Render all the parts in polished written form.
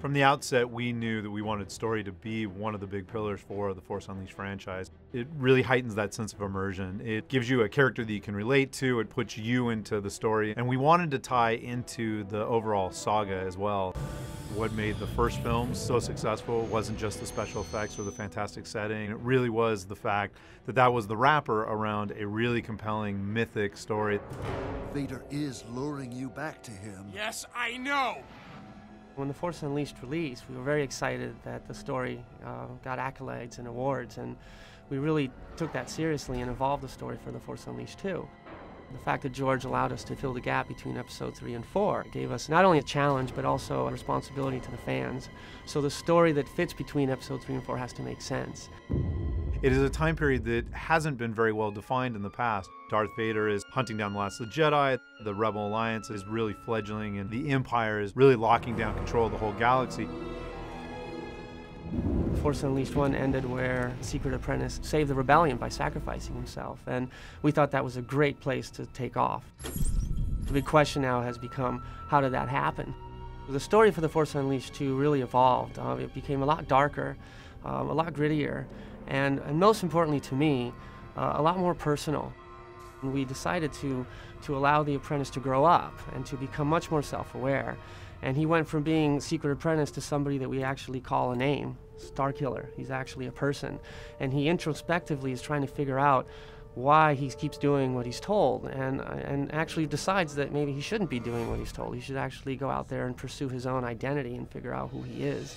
From the outset, we knew that we wanted story to be one of the big pillars for the Force Unleashed franchise. It really heightens that sense of immersion. It gives you a character that you can relate to, it puts you into the story, and we wanted to tie into the overall saga as well. What made the first film so successful wasn't just the special effects or the fantastic setting. It really was the fact that that was the wrapper around a really compelling, mythic story. Vader is luring you back to him. Yes, I know! When The Force Unleashed released, we were very excited that the story got accolades and awards, and we really took that seriously and evolved the story for The Force Unleashed 2. The fact that George allowed us to fill the gap between Episode 3 and 4 gave us not only a challenge, but also a responsibility to the fans. So the story that fits between Episode 3 and 4 has to make sense. It is a time period that hasn't been very well defined in the past. Darth Vader is hunting down the last of the Jedi, the Rebel Alliance is really fledgling, and the Empire is really locking down control of the whole galaxy. Force Unleashed 1 ended where the Secret Apprentice saved the rebellion by sacrificing himself, and we thought that was a great place to take off. The big question now has become, how did that happen? The story for The Force Unleashed 2 really evolved. It became a lot darker, a lot grittier, and most importantly to me, a lot more personal. And we decided to allow the apprentice to grow up and to become much more self-aware. And he went from being Secret Apprentice to somebody that we actually call a name, Starkiller. He's actually a person. And he introspectively is trying to figure out why he keeps doing what he's told, and actually decides that maybe he shouldn't be doing what he's told. He should actually go out there and pursue his own identity and figure out who he is.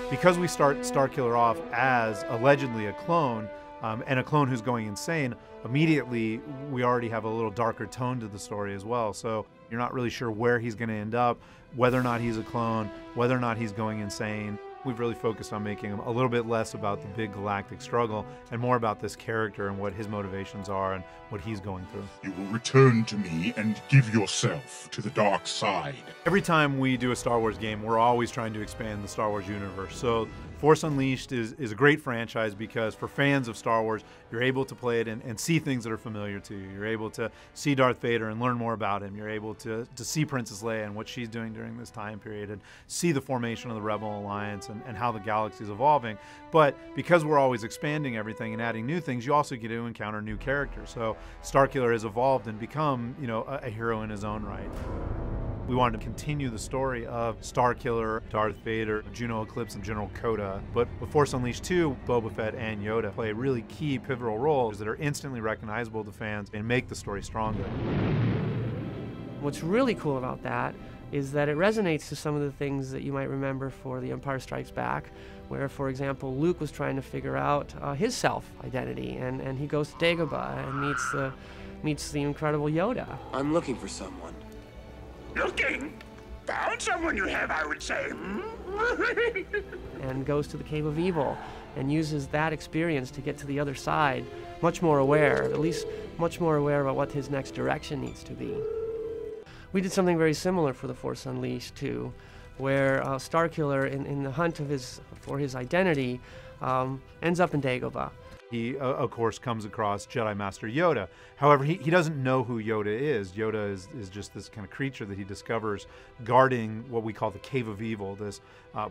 Because we start Starkiller off as allegedly a clone, and a clone who's going insane, immediately we already have a little darker tone to the story as well. So you're not really sure where he's going to end up, whether or not he's a clone, whether or not he's going insane. We've really focused on making him a little bit less about the big galactic struggle and more about this character and what his motivations are and what he's going through. You will return to me and give yourself to the dark side. Every time we do a Star Wars game, we're always trying to expand the Star Wars universe. So Force Unleashed is a great franchise because for fans of Star Wars, you're able to play it and see things that are familiar to you. You're able to see Darth Vader and learn more about him. You're able to see Princess Leia and what she's doing during this time period and see the formation of the Rebel Alliance and how the galaxy is evolving. But because we're always expanding everything and adding new things, you also get to encounter new characters. So Starkiller has evolved and become, a hero in his own right. We wanted to continue the story of Starkiller, Darth Vader, Juno Eclipse, and General Kota. But with Force Unleashed 2, Boba Fett and Yoda play really key pivotal roles that are instantly recognizable to fans and make the story stronger. What's really cool about that is that it resonates to some of the things that you might remember for The Empire Strikes Back, where, for example, Luke was trying to figure out his self-identity, and he goes to Dagobah and meets the incredible Yoda. I'm looking for someone. Looking? Found someone you have, I would say. And goes to the Cave of Evil and uses that experience to get to the other side, much more aware, at least much more aware about what his next direction needs to be. We did something very similar for The Force Unleashed 2, where Starkiller, in the hunt for his identity, ends up in Dagobah. He, of course, comes across Jedi Master Yoda. However, he doesn't know who Yoda is. Yoda is just this kind of creature that he discovers guarding what we call the Cave of Evil, this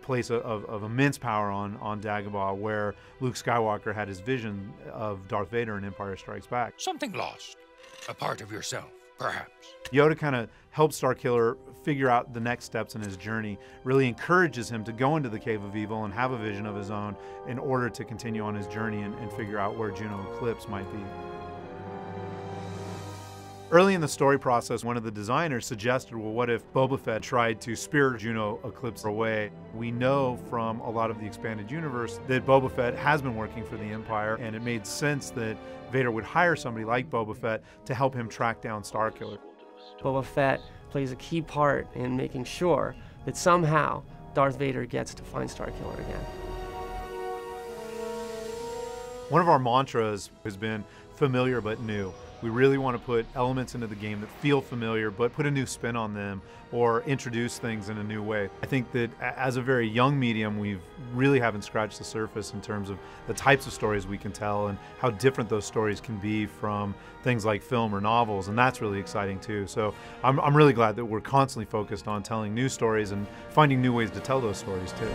place of immense power on Dagobah, where Luke Skywalker had his vision of Darth Vader in Empire Strikes Back. Something lost. A part of yourself, perhaps. Yoda kind of helps Starkiller figure out the next steps in his journey, really encourages him to go into the Cave of Evil and have a vision of his own in order to continue on his journey and figure out where Juno Eclipse might be. Early in the story process, one of the designers suggested, well, what if Boba Fett tried to spirit Juno Eclipse away? We know from a lot of the expanded universe that Boba Fett has been working for the Empire, and it made sense that Vader would hire somebody like Boba Fett to help him track down Starkiller. Boba Fett plays a key part in making sure that somehow Darth Vader gets to find Starkiller again. One of our mantras has been familiar but new. We really want to put elements into the game that feel familiar, but put a new spin on them or introduce things in a new way. I think that as a very young medium, we really haven't scratched the surface in terms of the types of stories we can tell and how different those stories can be from things like film or novels, and that's really exciting too. So I'm really glad that we're constantly focused on telling new stories and finding new ways to tell those stories too.